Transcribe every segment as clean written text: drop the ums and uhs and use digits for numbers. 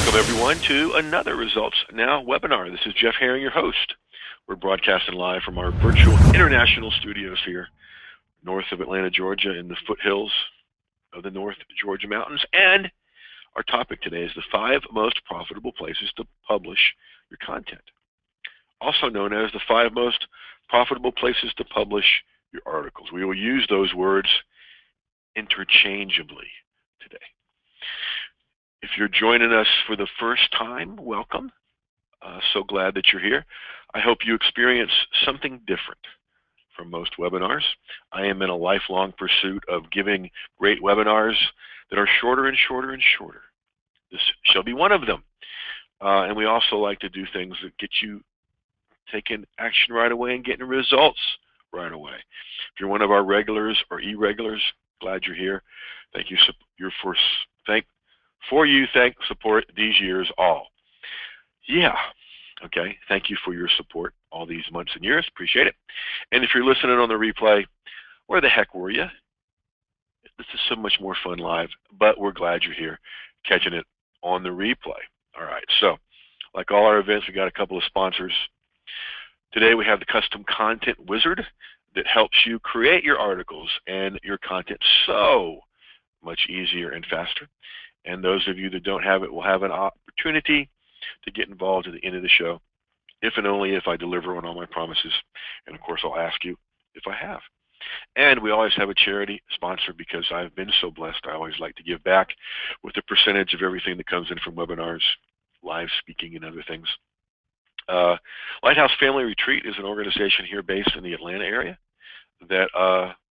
Welcome, everyone, to another Results Now webinar. This is Jeff Herring, your host. We're broadcasting live from our virtual international studios here, north of Atlanta, Georgia, in the foothills of the North Georgia mountains. And our topic today is the 5 most profitable places to publish your content, also known as the 5 most profitable places to publish your articles. We will use those words interchangeably today. If you're joining us for the first time, welcome. So glad that you're here. I hope you experience something different from most webinars. I am in a lifelong pursuit of giving great webinars that are shorter and shorter and shorter. This shall be one of them. And we also like to do things that get you taking action right away and getting results right away. If you're one of our regulars or irregulars, glad you're here. Thank you support these years all. Yeah, okay, thank you for your support all these months and years, appreciate it. And if you're listening on the replay, where the heck were you? This is so much more fun live, but we're glad you're here catching it on the replay. All right, so like all our events, we got a couple of sponsors. Today we have the Custom Content Wizard that helps you create your articles and your content so much easier and faster. And those of you that don't have it will have an opportunity to get involved at the end of the show, if and only if I deliver on all my promises. And of course, I'll ask you if I have. And we always have a charity sponsor because I've been so blessed. I always like to give back with a percentage of everything that comes in from webinars, live speaking, and other things. Lighthouse Family Retreat is an organization here based in the Atlanta area that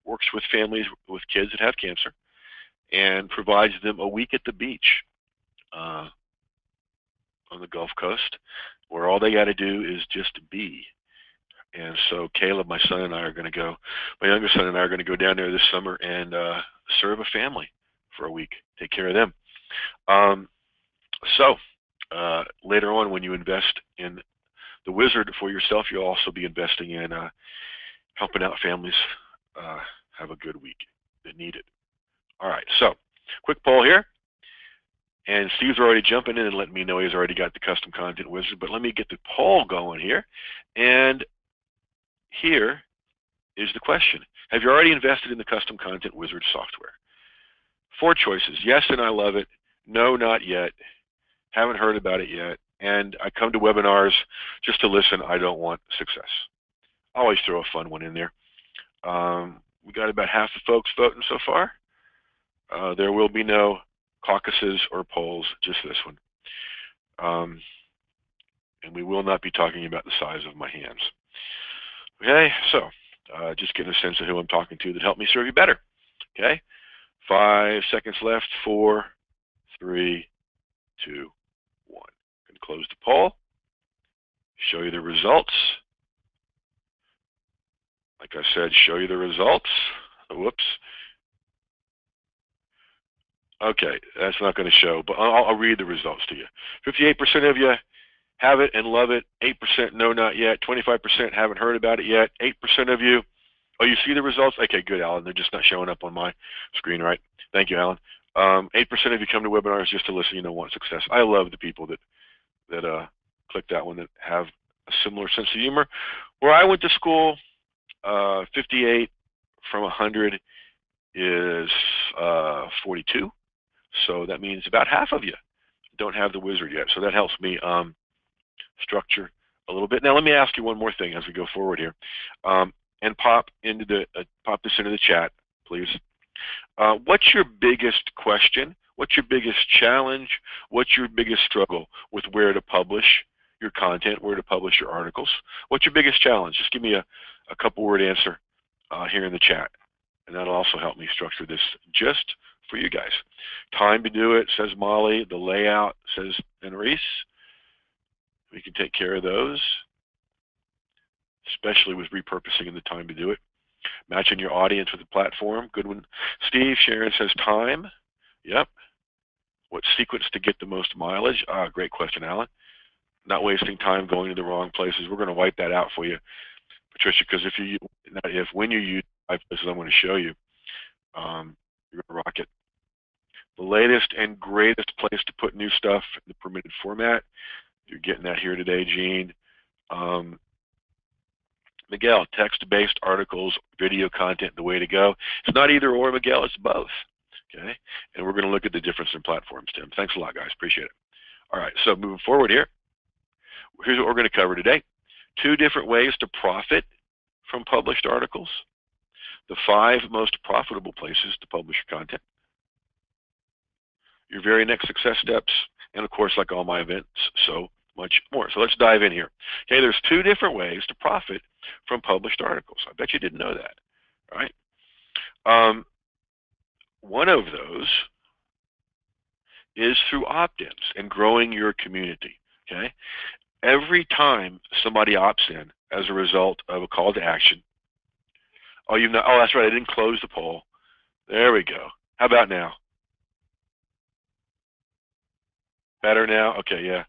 works with families with kids that have cancer and provides them a week at the beach on the Gulf Coast, where all they got to do is just be. And so Caleb, my son, and I are going to go, my youngest son and I are going to go down there this summer and serve a family for a week, take care of them. Later on, when you invest in the Wizard for yourself, you'll also be investing in helping out families have a good week that need it. All right, so quick poll here. And Steve's already jumping in and letting me know he's already got the Custom Content Wizard, but let me get the poll going here. And here is the question. Have you already invested in the Custom Content Wizard software? 4 choices. Yes, and I love it. No, not yet. Haven't heard about it yet. And I come to webinars just to listen. I don't want success. I always throw a fun one in there. We got about half the folks voting so far. There will be no caucuses or polls, just this one. And we will not be talking about the size of my hands. Okay, so just getting a sense of who I'm talking to that helped me serve you better. Okay, 5 seconds left. 4, 3, 2, 1. Going to close the poll. Show you the results. Like I said, show you the results. Whoops. Okay, that's not going to show, but I'll read the results to you. 58% of you have it and love it. 8% no, not yet. 25% haven't heard about it yet. 8% of you, oh, you see the results? Okay, good, Alan. They're just not showing up on my screen, right? Thank you, Alan. 8% of you come to webinars just to listen, want success. I love the people that click that one that have a similar sense of humor. Where I went to school, 58 from 100 is 42. So that means about half of you don't have the Wizard yet. So that helps me structure a little bit. Now let me ask you one more thing as we go forward here, and pop this into the chat, please. What's your biggest question? What's your biggest challenge? What's your biggest struggle with where to publish your content, where to publish your articles? What's your biggest challenge? Just give me a couple-word answer here in the chat, and that'll also help me structure this just for you guys. Time to do it, says Molly. The layout, says Enrice. We can take care of those, especially with repurposing and the time to do it. Matching your audience with the platform, good one. Steve, Sharon says time. Yep. What sequence to get the most mileage? Great question, Alan. Not wasting time going to the wrong places. We're going to wipe that out for you, Patricia, because when you use 5 places I'm going to show you, you're going to rock it. the latest and greatest place to put new stuff in the permitted format. You're getting that here today, Gene. Miguel, text-based articles, video content, the way to go. It's not either or, Miguel, it's both. Okay, and we're going to look at the difference in platforms, Tim. Thanks a lot, guys. Appreciate it. All right, so moving forward here, here's what we're going to cover today. 2 different ways to profit from published articles. The 5 most profitable places to publish your content. Your very next success steps, and of course, like all my events, so much more. So let's dive in here. Okay, there's 2 different ways to profit from published articles. I bet you didn't know that, right? One of those is through opt-ins and growing your community, okay? Every time somebody opts in as a result of a call to action, oh, that's right, I didn't close the poll. There we go. How about now? Better now? Okay, yeah.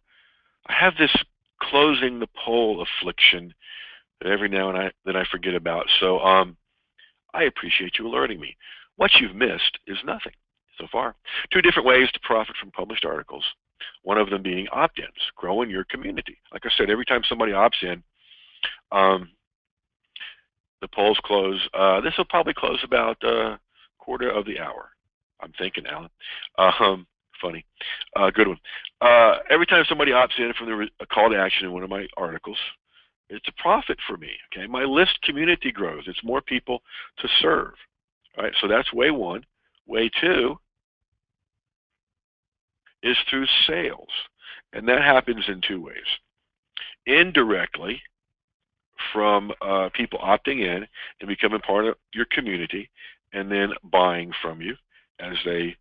I have this closing the poll affliction that every now and then I forget about. So I appreciate you alerting me. What you've missed is nothing so far. 2 different ways to profit from published articles. One of them being opt-ins, growing your community. Like I said, every time somebody opts in, the polls close. This will probably close about a quarter of the hour. I'm thinking, Alan. Funny. Good one. Every time somebody opts in from a call to action in one of my articles, it's a profit for me. Okay, my list community grows. It's more people to serve. All right, so that's way 1. Way 2 is through sales, and that happens in 2 ways. Indirectly, from people opting in and becoming part of your community, and then buying from you as they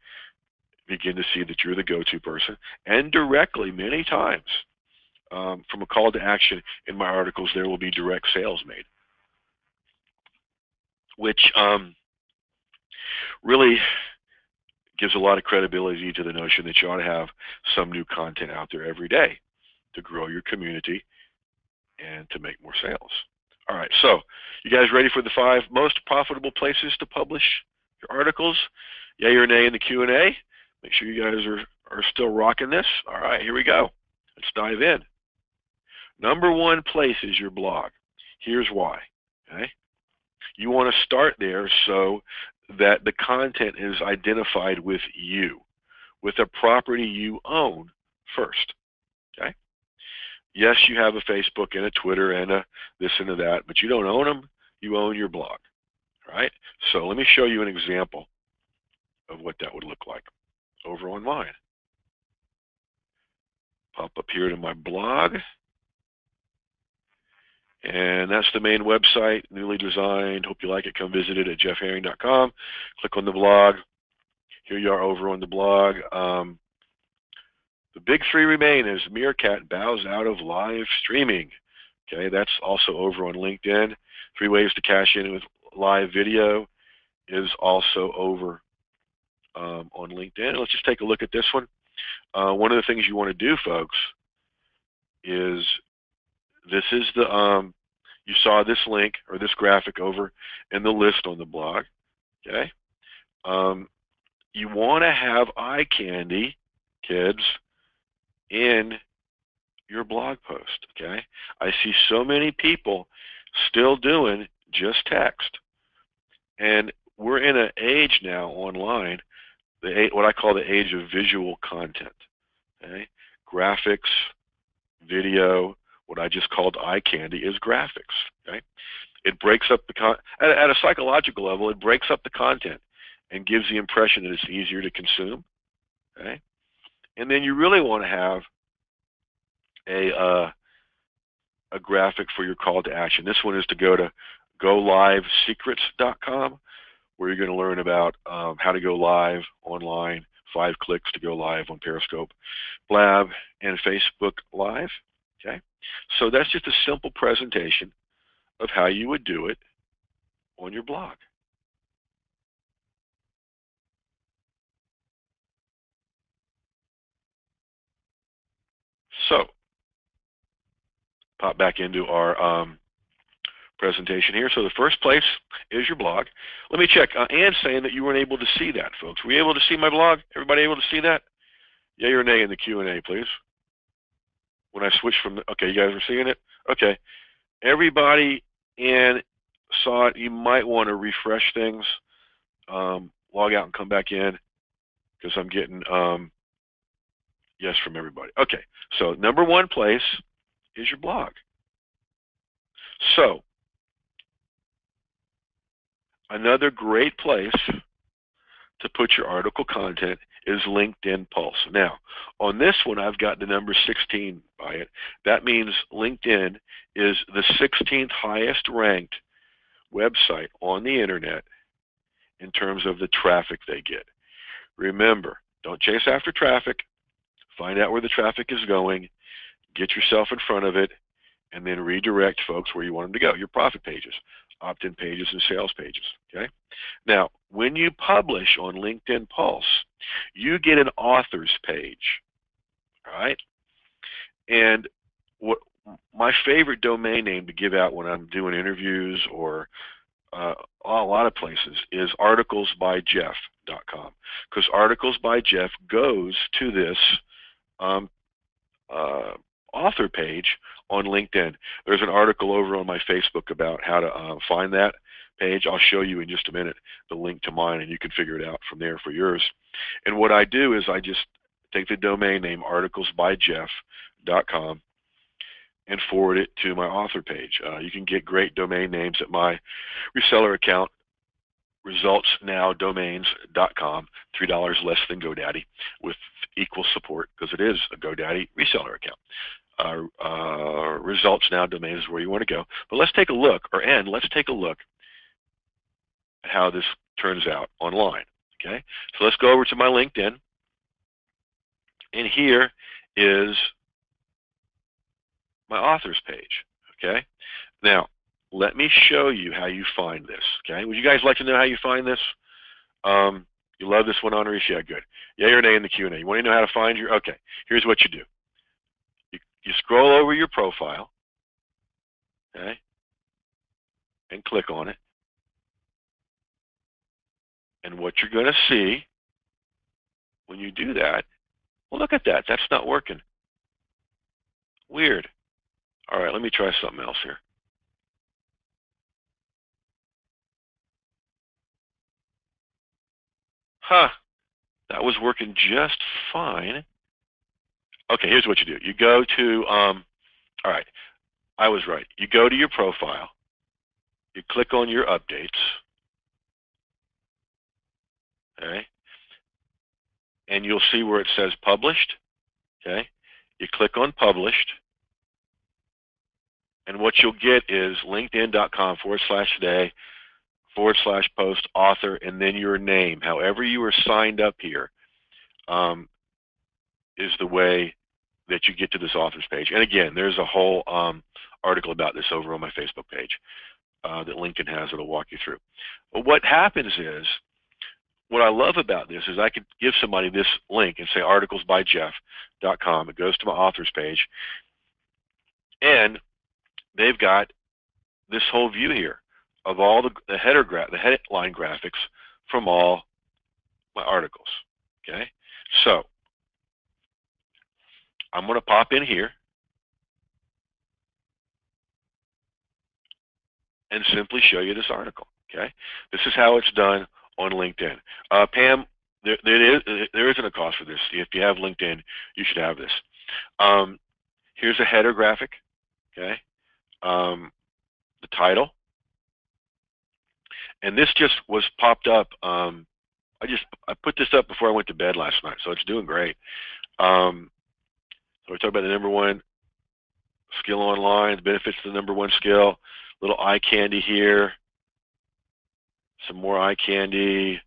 begin to see that you're the go-to person, and directly, many times, from a call to action in my articles, there will be direct sales made, which really gives a lot of credibility to the notion that you ought to have some new content out there every day to grow your community and to make more sales. All right, so you guys ready for the 5 most profitable places to publish your articles? Yay or nay in the Q&A? Make sure you guys are still rocking this. All right, here we go. Let's dive in. Number 1 place is your blog. Here's why. Okay, you want to start there so that the content is identified with you, with a property you own first. Okay. Yes, you have a Facebook and a Twitter and a this and a that, but you don't own them. You own your blog. All right. So let me show you an example of what that would look like over online. Pop up here to my blog. And that's the main website, newly designed. Hope you like it. Come visit it at jeffherring.com. Click on the blog. Here you are over on the blog. The big 3 remain as Meerkat bows out of live streaming. Okay, that's also over on LinkedIn. 3 ways to cash in with live video is also over on LinkedIn. Let's just take a look at this one. One of the things you want to do, folks, is this is the you saw this link or this graphic over in the list on the blog. Okay, you want to have eye candy, kids, in your blog post. Okay, I see so many people still doing just text, and we're in an age now online, what I call the age of visual content. Okay, graphics, video. What I just called eye candy is graphics. Okay, it breaks up the at a psychological level. It breaks up the content and gives the impression that it's easier to consume. Okay, and then you really want to have a graphic for your call to action. This one is to go to golivesecrets.com, where you're going to learn about how to go live online, 5 clicks to go live on Periscope, Blab, and Facebook Live. Okay, so that's just a simple presentation of how you would do it on your blog. So, pop back into our presentation here. So the first place is your blog. Let me check. Anne's saying that you weren't able to see that, folks. Were you able to see my blog? Everybody able to see that? Yay or nay in the Q&A, please. When I switch from okay, you guys are seeing it? Okay. Everybody in saw it. You might want to refresh things, log out and come back in, because I'm getting yes from everybody. Okay, so number one place is your blog. So another great place to put your article content is LinkedIn Pulse. Now, on this one, I've got the number 16 by it. That means LinkedIn is the 16th highest ranked website on the internet in terms of the traffic they get. Remember, don't chase after traffic. Find out where the traffic is going, get yourself in front of it, and then redirect folks where you want them to go, your profit pages, opt-in pages, and sales pages, okay? Now, when you publish on LinkedIn Pulse, you get an author's page, all right? And what my favorite domain name to give out when I'm doing interviews or a lot of places is articlesbyjeff.com, because Articles by Jeff goes to this author page on LinkedIn. There's an article over on my Facebook about how to find that page. I'll show you in just a minute the link to mine, and you can figure it out from there for yours. And what I do is I just take the domain name articlesbyjeff.com and forward it to my author page. You can get great domain names at my reseller account, resultsnowdomains.com, $3 less than GoDaddy, with equal support because it is a GoDaddy reseller account. Results Now Domains is where you want to go. But let's take a look, let's take a look at how this turns out online. Okay, so let's go over to my LinkedIn, and here is my author's page. Okay, now let me show you how you find this. Okay, would you guys like to know how you find this? You love this one, Henri? Yeah, good. Yay or nay in the Q&A. You want to know how to find your? Okay, here's what you do. You scroll over your profile, okay, and click on it. And what you're going to see when you do that, well, look at that. That's not working. Weird. All right, let me try something else here. Huh, that was working just fine. Okay, here's what you do. You go to, all right, I was right. You go to your profile. You click on your updates. Okay, and you'll see where it says published. Okay, you click on published, and what you'll get is linkedin.com/today/post author, and then your name. However you are signed up here is the way that you get to this author's page. And again, there's a whole article about this over on my Facebook page that LinkedIn has that'll walk you through. But what happens is, what I love about this is I could give somebody this link and say articlesbyjeff.com. It goes to my author's page, and they've got this whole view here of all the headline graphics from all my articles. Okay, so I'm going to pop in here and simply show you this article. Okay, this is how it's done on LinkedIn. Pam, there isn't a cost for this. If you have LinkedIn, you should have this. Here's a header graphic. Okay, the title, and this just was popped up. I put this up before I went to bed last night, so it's doing great. So we talk about the number one skill online, the benefits of the number one skill, little eye candy here, some more eye candy.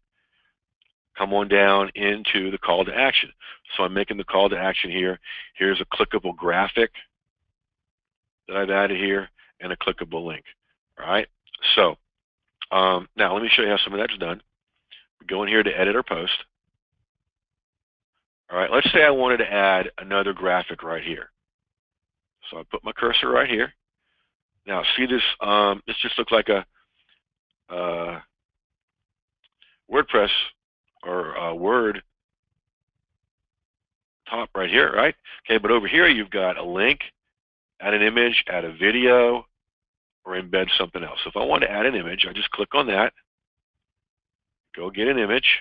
Come on down into the call to action. So I'm making the call to action here. Here's a clickable graphic that I've added here and a clickable link. All right. So now let me show you how some of that's done. We go in here to edit our post. All right. Let's say I wanted to add another graphic right here. So I put my cursor right here. Now, see this? This just looks like a WordPress or Word top right here, right? Okay, but over here you've got a link, add an image, add a video, or embed something else. So if I want to add an image, I just click on that, go get an image,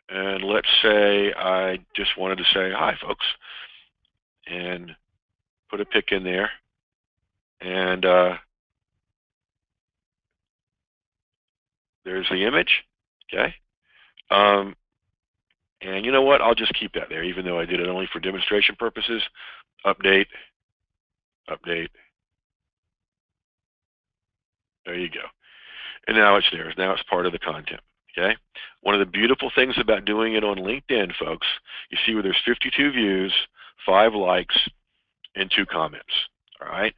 and let's say I just wanted to say, hi folks, and put a pic in there, and there's the image, okay? And you know what? I'll just keep that there, even though I did it only for demonstration purposes. Update, update. There you go. And now it's there. Now it's part of the content. Okay. One of the beautiful things about doing it on LinkedIn, folks, you see where there's 52 views, 5 likes, and 2 comments. All right.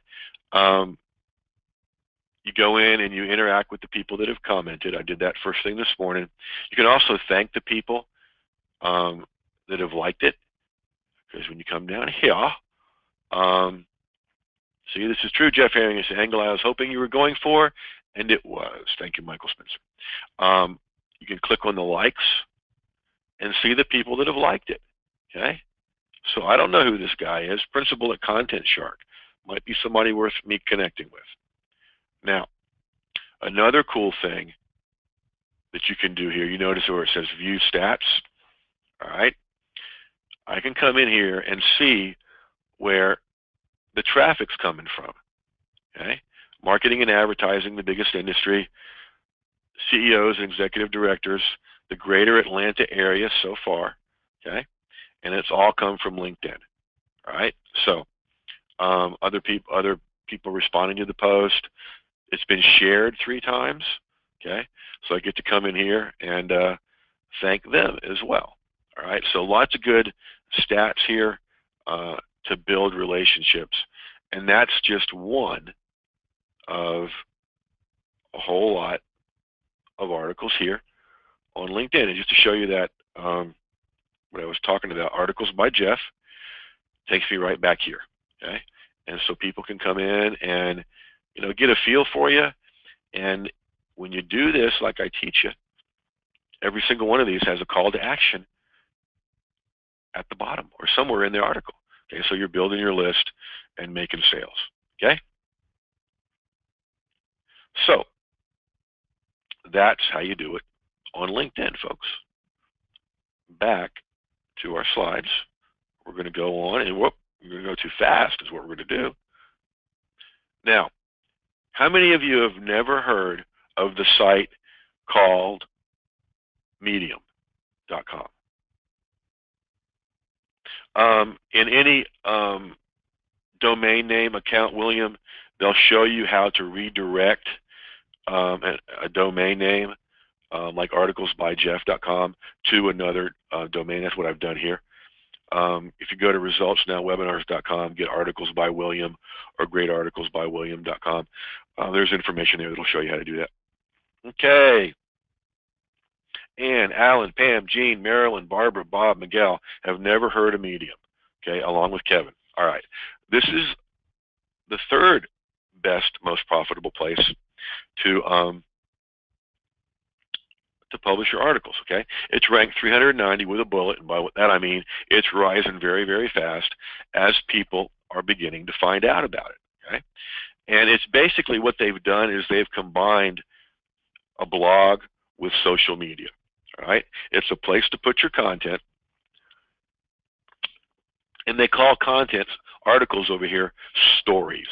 You go in and you interact with the people that have commented. I did that first thing this morning. You can also thank the people that have liked it, because when you come down here, see, this is true, Jeff Herring. It's the angle I was hoping you were going for, and it was. Thank you, Michael Spencer. You can click on the likes and see the people that have liked it. Okay? So I don't know who this guy is. Principal at Content Shark. Might be somebody worth me connecting with. Now, another cool thing that you can do here, you notice where it says View Stats. All right? I can come in here and see where the traffic's coming from. Okay? Marketing and advertising, the biggest industry, CEOs and executive directors, the greater Atlanta area so far, okay? And it's all come from LinkedIn, all right? So other people responding to the post. It's been shared 3 times, okay? So I get to come in here and thank them as well, all right? So lots of good stats here to build relationships, and that's just one of a whole lot of articles here on LinkedIn. And just to show you that what I was talking about, articles by Jeff, takes me right back here. Okay, and so people can come in and get a feel for you. And when you do this, like I teach you, every single one of these has a call to action at the bottom or somewhere in the article. Okay, so you're building your list and making sales. Okay, so that's how you do it on LinkedIn, folks. Back to our slides. We're going to go on, and whoop, we're going to go too fast is what we're going to do. Now, how many of you have never heard of the site called Medium.com? In any domain name account, William, they'll show you how to redirect a domain name like articlesbyjeff.com to another domain. That's what I've done here. If you go to resultsnowwebinars.com, get articles by William or greatarticlesbywilliam.com. There's information there that'll show you how to do that. Okay. Ann, Alan, Pam, Jean, Marilyn, Barbara, Bob, Miguel have never heard of Medium, okay, along with Kevin. All right. This is the 3rd best, most profitable place to publish your articles, okay? It's ranked 390 with a bullet, and by that I mean it's rising very, very fast as people are beginning to find out about it, okay? And it's basically what they've done is they've combined a blog with social media, all right? It's a place to put your content, and they call contents, articles over here, stories,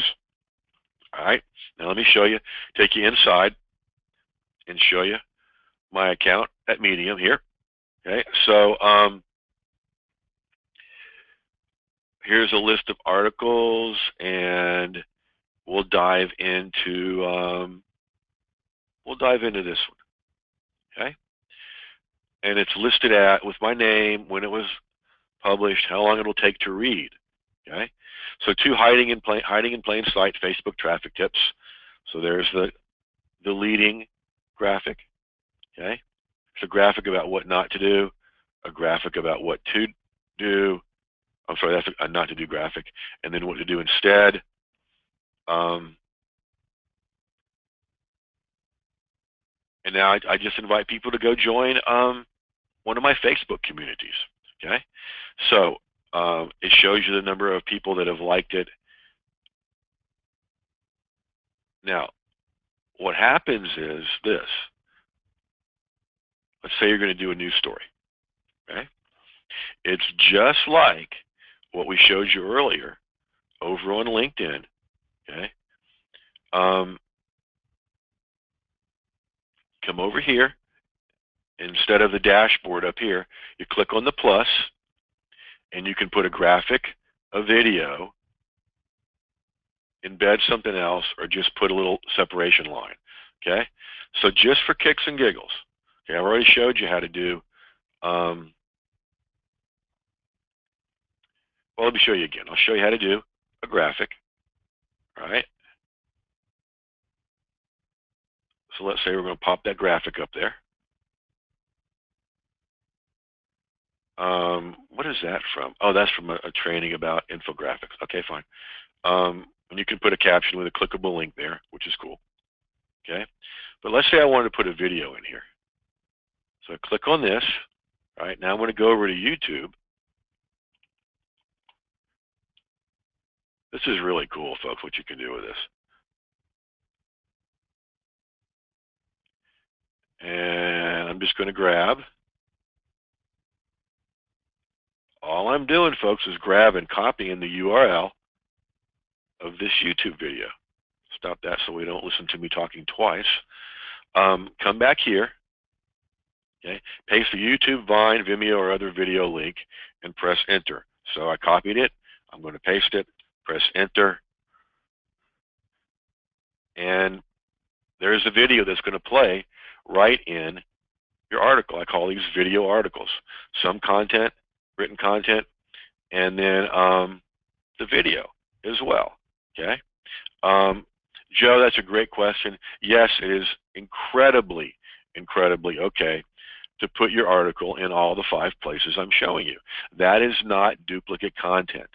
all right? Now let me show you, take you inside and show you my account at Medium here. Okay, so here's a list of articles, and we'll dive into this one. Okay, and it's listed with my name, when it was published, how long it'll take to read. Okay, so 2 hiding in plain sight Facebook traffic tips. So there's the leading graphic. Okay, it's a graphic about what not to do, a graphic about what to do, I'm sorry, that's a not to do graphic. And then what to do instead. And now I just invite people to go join one of my Facebook communities. Okay, so it shows you the number of people that have liked it. Now, what happens is this. Let's say you're going to do a news story. Okay, it's just like what we showed you earlier over on LinkedIn. Okay, come over here. Instead of the dashboard up here, you click on the plus, and you can put a graphic, a video, embed something else, or just put a little separation line. Okay, so just for kicks and giggles. Okay, I've already showed you how to do. Well, let me show you again. I'll show you how to do a graphic. All right. So let's say we're going to pop that graphic up there. What is that from? Oh, that's from a training about infographics. Okay, fine. And you can put a caption with a clickable link there, which is cool. Okay, but let's say I wanted to put a video in here. So I click on this. All right, now I'm going to go over to YouTube. This is really cool, folks, what you can do with this. And I'm just going to grab. All I'm doing, folks, is grab and copying the URL of this YouTube video. Stop that so we don't listen to me talking twice. Come back here. Okay, paste the YouTube, Vine, Vimeo, or other video link and press enter. So I copied it. I'm going to paste it, press enter. And there's a video that's going to play right in your article. I call these video articles. Some content, written content, and then the video as well. Okay, Joe, that's a great question. Yes, it is incredibly okay to put your article in all the 5 places I'm showing you. That is not duplicate content.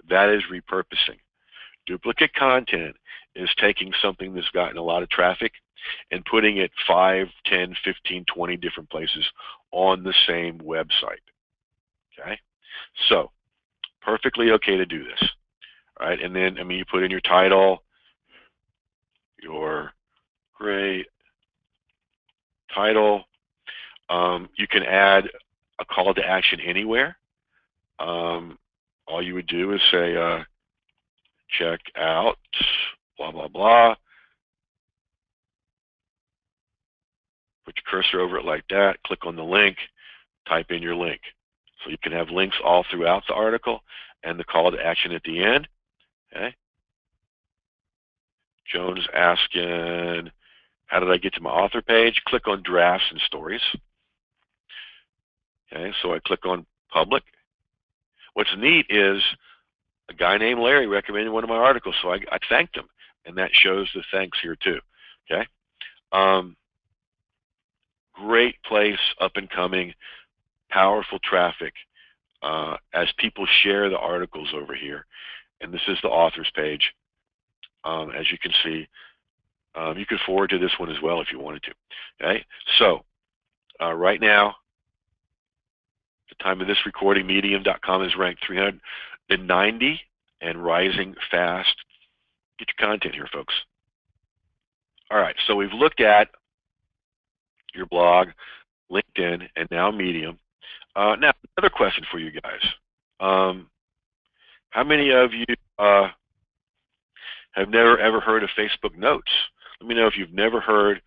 That is repurposing. Duplicate content is taking something that's gotten a lot of traffic and putting it 5, 10, 15, 20 different places on the same website. Okay, so perfectly okay to do this. All right, and then you put in your title, your great title. You can add a call to action anywhere. All you would do is say, check out, blah, blah, blah. Put your cursor over it like that. Click on the link. Type in your link. So you can have links all throughout the article and the call to action at the end. Okay. Joan's asking, how did I get to my author page? Click on drafts and stories. Okay, so I click on public. What's neat is a guy named Larry recommended one of my articles, so I thanked him, and that shows the thanks here too. Okay, great place, up and coming, powerful traffic as people share the articles over here. And this is the author's page. As you can see, you can forward to this one as well if you wanted to. Okay, so right now, the time of this recording, medium.com is ranked 390 and rising fast. Get your content here, folks. All right, so we've looked at your blog, LinkedIn, and now Medium. Now, another question for you guys. How many of you have never ever heard of Facebook Notes? Let me know if you've never heard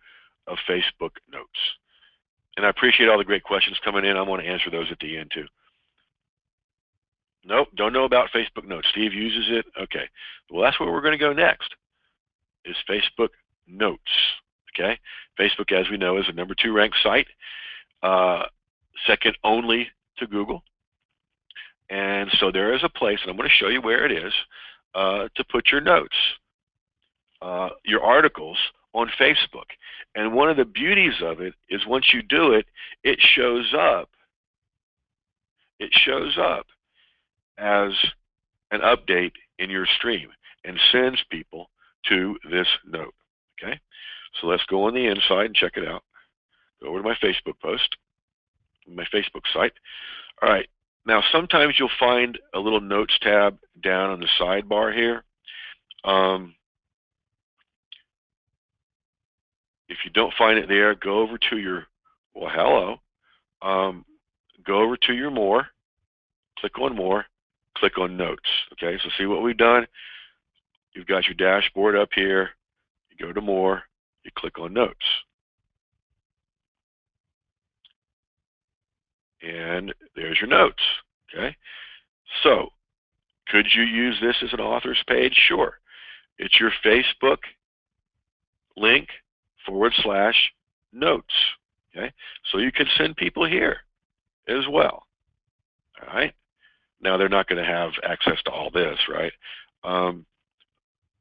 of Facebook Notes. And I appreciate all the great questions coming in. I want to answer those at the end too. Nope, don't know about Facebook Notes. Steve uses it. Okay, well, that's where we're going to go next, is Facebook Notes. Okay, Facebook, as we know, is a #2 ranked site, second only to Google. And so there is a place, and I'm going to show you where it is, to put your notes, your articles on Facebook. And one of the beauties of it is once you do it, it shows up. It shows up as an update in your stream and sends people to this note. Okay, so let's go on the inside and check it out. Go over to my Facebook post, my Facebook site. All right, now sometimes you'll find a little notes tab down on the sidebar here. If you don't find it there, go over to your, well, hello. Go over to your more, click on more, click on notes. Okay, so see what we've done? You've got your dashboard up here. You go to more, you click on notes. And there's your notes. Okay, so could you use this as an author's page? Sure. It's your Facebook link / notes. Okay, so you can send people here as well. All right. Now they're not going to have access to all this, right?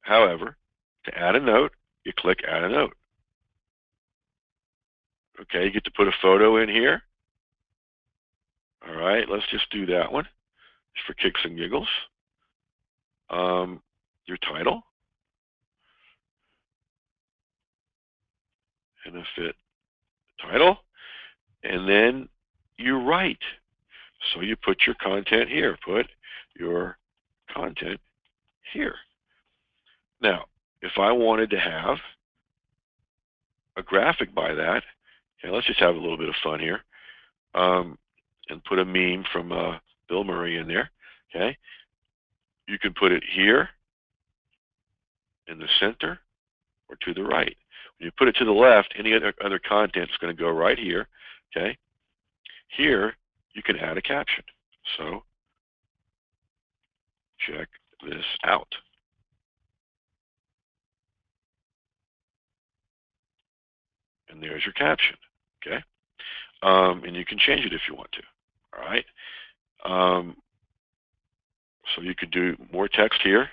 However, to add a note, you click Add a Note. Okay, you get to put a photo in here. All right, let's just do that one just for kicks and giggles. Your title, benefit title, and then you write. So you put your content here. Put your content here. Now, if I wanted to have a graphic by that, okay, let's just have a little bit of fun here, and put a meme from Bill Murray in there. Okay, you can put it here, in the center, or to the right. When you put it to the left, any other content is going to go right here. Okay, here you can add a caption. So check this out. And there's your caption. Okay, and you can change it if you want to. All right. So you could do more text here.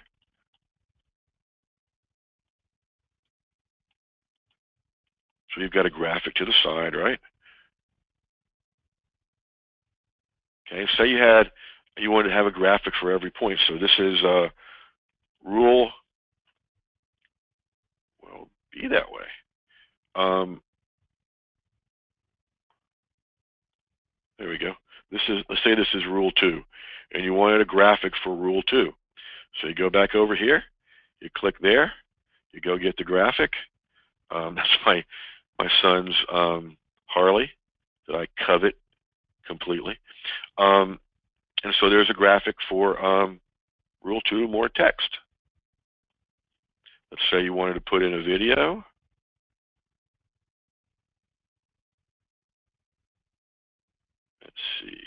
So you've got a graphic to the side, right? Okay, say you wanted to have a graphic for every point. So this is rule, well, be that way. There we go. Let's say this is rule 2, and you wanted a graphic for rule 2. So you go back over here, you click there, you go get the graphic. That's my son's Harley that I covet completely. And so there's a graphic for rule 2, more text. Let's say you wanted to put in a video. Let's see.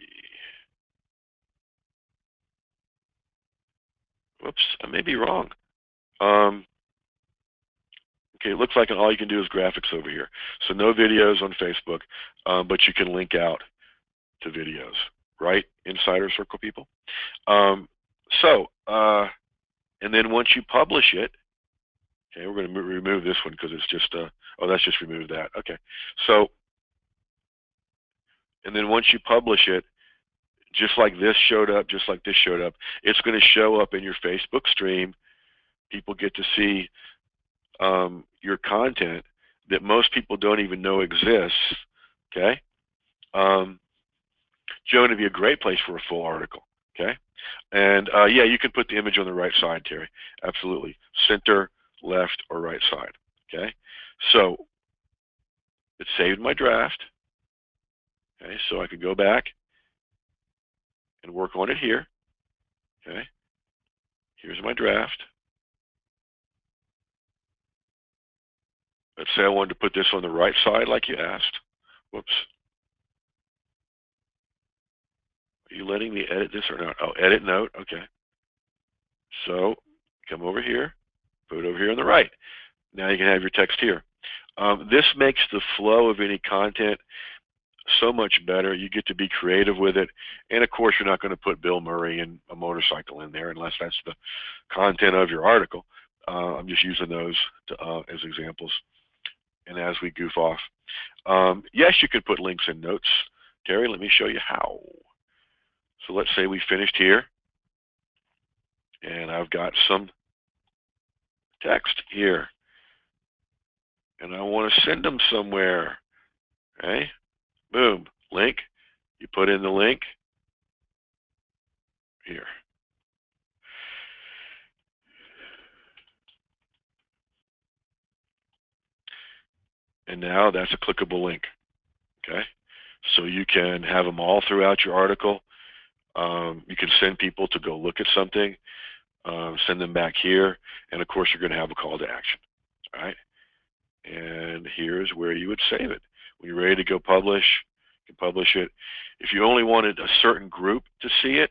Whoops, I may be wrong. Okay, it looks like all you can do is graphics over here. So no videos on Facebook, but you can link out to videos, right? Insider Circle people. And then once you publish it, okay, we're going to remove this one because it's just, oh, that's just removed that. Okay, so, and then once you publish it, just like this showed up, just like this showed up, it's going to show up in your Facebook stream. People get to see your content that most people don't even know exists. Okay, Joan would be a great place for a full article. Okay, and yeah, you can put the image on the right side, Terry. Absolutely, center, left, or right side. Okay, so it saved my draft. Okay, so I could go back and work on it here. Okay, here's my draft. Let's say I wanted to put this on the right side like you asked. Whoops. Are you letting me edit this or not? Oh, edit note. Okay. So come over here, put it over here on the right. Now you can have your text here. This makes the flow of any content so much better. You get to be creative with it. And of course, you're not going to put Bill Murray and a motorcycle in there unless that's the content of your article. I'm just using those as examples. And as we goof off, yes, you could put links in notes. Terry, let me show you how. So let's say we finished here. and I've got some text here, and I want to send them somewhere. Okay, boom, link. You put in the link here. And now that's a clickable link. Okay, so you can have them all throughout your article. You can send people to go look at something, send them back here, and of course you're going to have a call to action. All right, and here's where you would save it. When you're ready to go publish, you can publish it. If you only wanted a certain group to see it,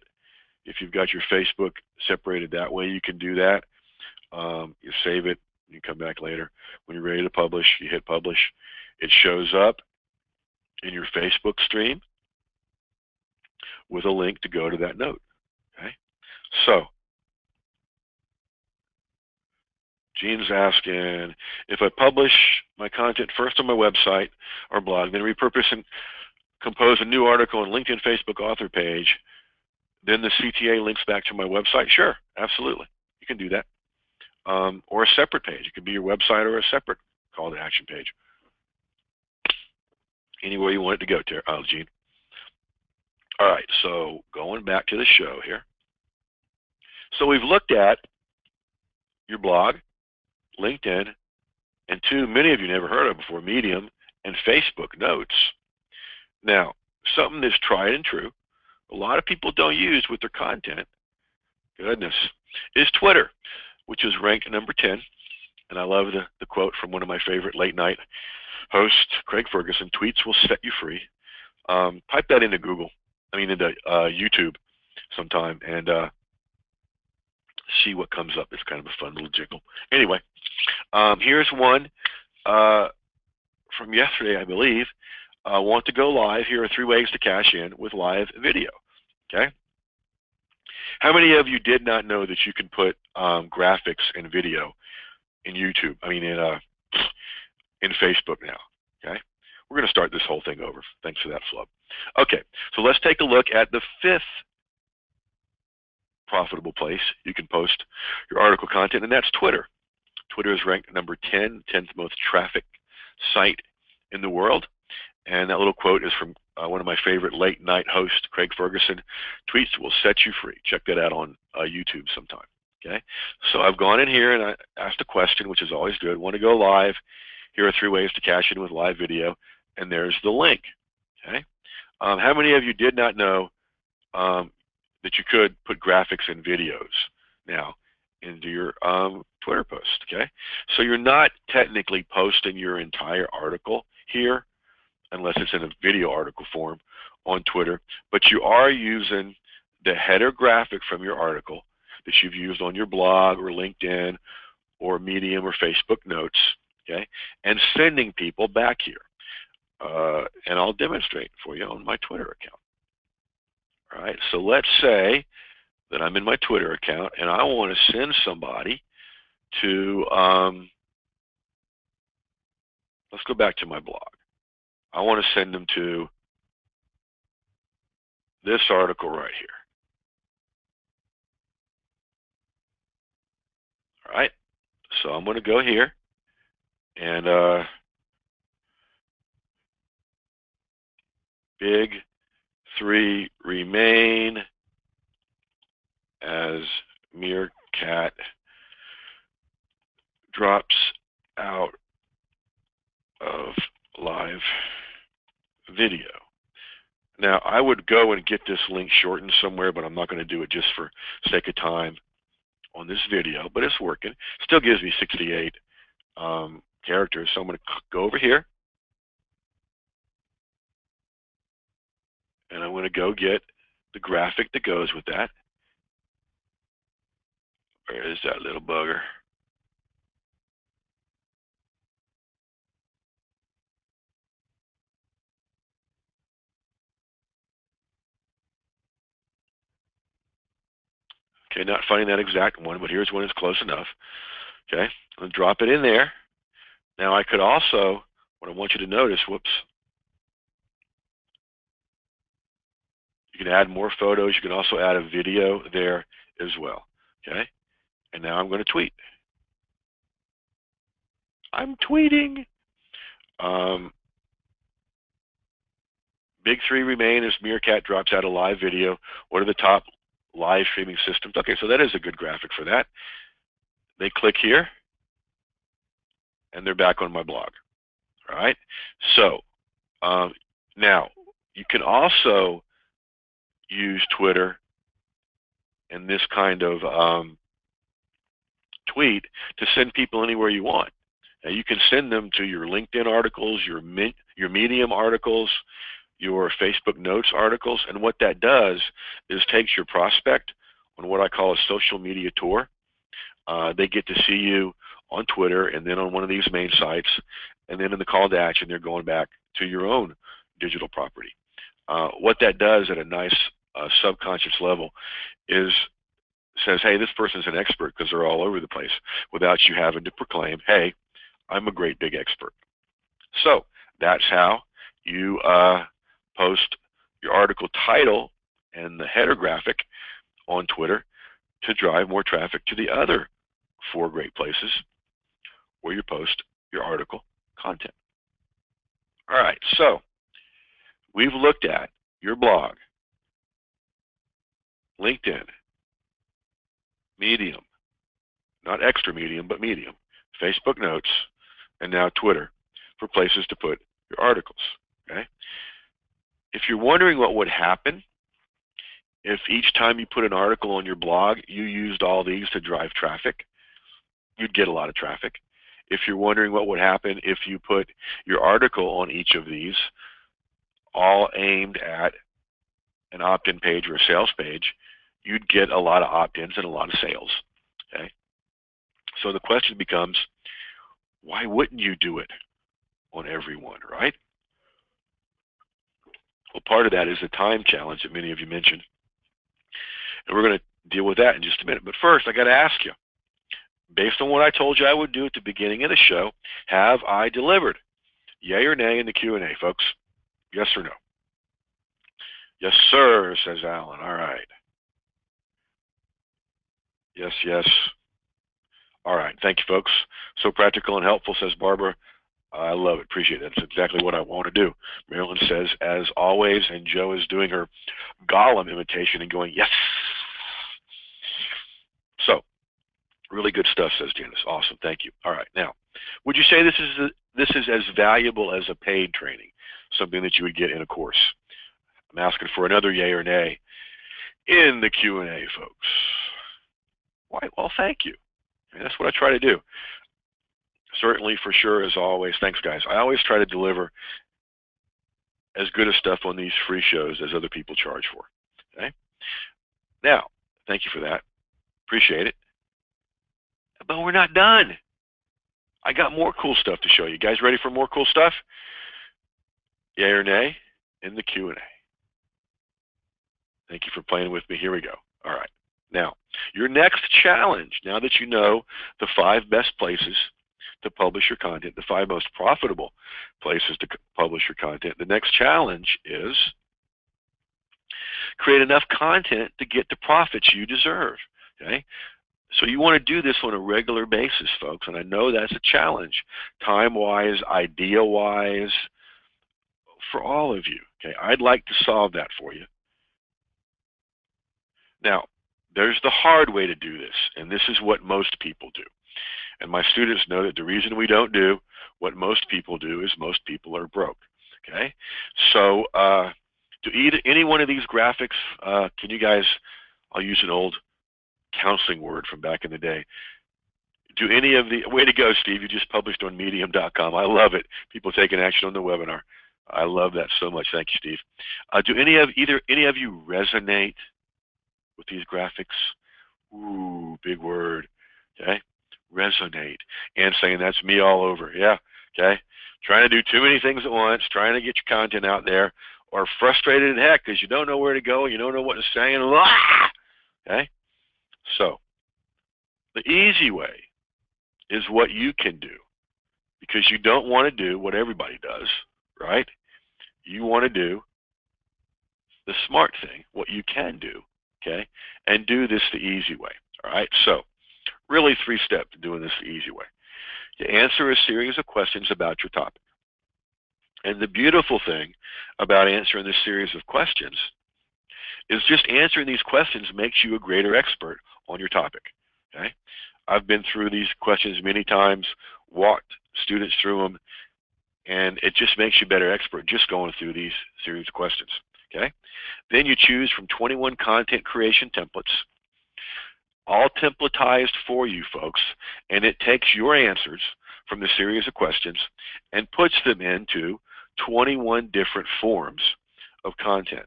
if you've got your Facebook separated that way, you can do that. You save it, you come back later. When you're ready to publish, you hit publish. It shows up in your Facebook stream with a link to go to that note. Okay, so Gene's asking, if I publish my content first on my website or blog, then repurpose and compose a new article on LinkedIn Facebook author page, then the CTA links back to my website? Sure, absolutely. You can do that. Or a separate page. It could be your website or a separate call to action page. Any way you want it to go, Gene. All right, so going back to the show here. So we've looked at your blog, LinkedIn, and two many of you never heard of before, Medium and Facebook Notes. Now, something that's tried and true, a lot of people don't use with their content, goodness, is Twitter, which is ranked number 10. And I love the quote from one of my favorite late night hosts, Craig Ferguson, tweets will set you free. Type that into into YouTube sometime, and see what comes up. It's kind of a fun little jiggle. Anyway, here's one from yesterday, I believe. Want to go live? Here are 3 ways to cash in with live video. Okay. How many of you did not know that you can put graphics and video in YouTube? In Facebook now. Okay. We're going to start this whole thing over. Thanks for that, Flub. Okay. So let's take a look at the 5th profitable place you can post your article content, and that's Twitter. Twitter is ranked number 10, 10th most traffic site in the world. And that little quote is from one of my favorite late night hosts, Craig Ferguson. Tweets will set you free. Check that out on YouTube sometime. Okay. So I've gone in here and I asked a question, which is always good. Want to go live? Here are 3 ways to cash in with live video, and there's the link. Okay. How many of you did not know that you could put graphics and videos now into your Twitter post? Okay. So you're not technically posting your entire article here, unless it's in a video article form on Twitter, but you are using the header graphic from your article that you've used on your blog or LinkedIn or Medium or Facebook Notes, okay, and sending people back here. And I'll demonstrate for you on my Twitter account. All right, so let's say that I'm in my Twitter account and I want to send somebody to, let's go back to my blog. I want to send them to this article right here. All right, so I'm going to go here and big 3 remain as Meerkat drops out of live video. Now, I would go and get this link shortened somewhere, but I'm not going to do it just for sake of time on this video, but it's working. Still gives me 68 characters, so I'm going to go over here, and I'm going to go get the graphic that goes with that. Where is that little bugger? Okay, not finding that exact one, but here's one that's close enough. Okay, I'm going to drop it in there. Now I could also, what I want you to notice, whoops, you can add more photos. You can also add a video there as well. Okay? And now I'm going to tweet. I'm tweeting. Big three remain as Meerkat drops out a live video. What are the top live streaming systems? Okay, so that is a good graphic for that. They click here, and they're back on my blog. All right? So now you can also use Twitter and this kind of tweet to send people anywhere you want. Now, you can send them to your LinkedIn articles, your Medium articles, your Facebook Notes articles, and what that does is takes your prospect on what I call a social media tour. They get to see you on Twitter and then on one of these main sites, and then in the call to action, they're going back to your own digital property. What that does at a nice subconscious level is says, hey, this person's an expert because they're all over the place without you having to proclaim, hey, I'm a great big expert. So that's how you post your article title and the header graphic on Twitter to drive more traffic to the other 4 great places where you post your article content. All right, so we've looked at your blog, LinkedIn, Medium, not extra Medium, but Medium, Facebook Notes, and now Twitter for places to put your articles. Okay? If you're wondering what would happen if each time you put an article on your blog, you used all these to drive traffic, you'd get a lot of traffic. If you're wondering what would happen if you put your article on each of these, all aimed at an opt-in page or a sales page, you'd get a lot of opt-ins and a lot of sales. Okay? So the question becomes, why wouldn't you do it on every one, right? Well, part of that is the time challenge that many of you mentioned. And we're going to deal with that in just a minute. But first, I got to ask you, based on what I told you I would do at the beginning of the show, have I delivered? Yay or nay in the Q&A, folks? Yes or no? Yes, sir, says Alan. All right. Yes, yes. All right. Thank you, folks. So practical and helpful, says Barbara. I love it. Appreciate it. That's exactly what I want to do. Marilyn says, as always, and Joe is doing her Gollum imitation and going, yes. So, really good stuff, says Janice. Awesome. Thank you. All right. Now, would you say this is as valuable as a paid training, something that you would get in a course? I'm asking for another yay or nay in the Q&A, folks. Why? Well, thank you. And that's what I try to do. Certainly, for sure, as always. Thanks, guys. I always try to deliver as good a stuff on these free shows as other people charge for. Okay? Now, thank you for that. Appreciate it. But we're not done. I got more cool stuff to show you. Guys ready for more cool stuff? Yay or nay in the Q&A. Thank you for playing with me. Here we go. All right. Now, your next challenge, now that you know the 5 best places to publish your content, the 5 most profitable places to publish your content, the next challenge is create enough content to get the profits you deserve. Okay? So you want to do this on a regular basis, folks, and I know that's a challenge, time-wise, idea-wise, for all of you. Okay? I'd like to solve that for you. Now, there's the hard way to do this, and this is what most people do. And my students know that the reason we don't do what most people do is most people are broke. Okay? So to any one of these graphics, can you guys, I'll use an old counseling word from back in the day. Do any of the, way to go, Steve, you just published on medium.com. I love it. People taking action on the webinar. I love that so much. Thank you, Steve. Do any of you resonate with these graphics? Ooh, big word. Okay? Resonate. And saying that's me all over. Yeah. Okay? Trying to do too many things at once, trying to get your content out there, or frustrated as heck because you don't know where to go, you don't know what to say, and blah! Okay? So, the easy way is what you can do, because you don't want to do what everybody does, right? You want to do the smart thing, what you can do, okay? And do this the easy way, All right, so really 3 steps to doing this the easy way. You answer a series of questions about your topic. And the beautiful thing about answering this series of questions is just answering these questions makes you a greater expert on your topic. Okay? I've been through these questions many times, walked students through them, and it just makes you a better expert just going through these series of questions. Okay? Then you choose from 21 content creation templates, all templatized for you folks, and it takes your answers from the series of questions and puts them into 21 different forms of content.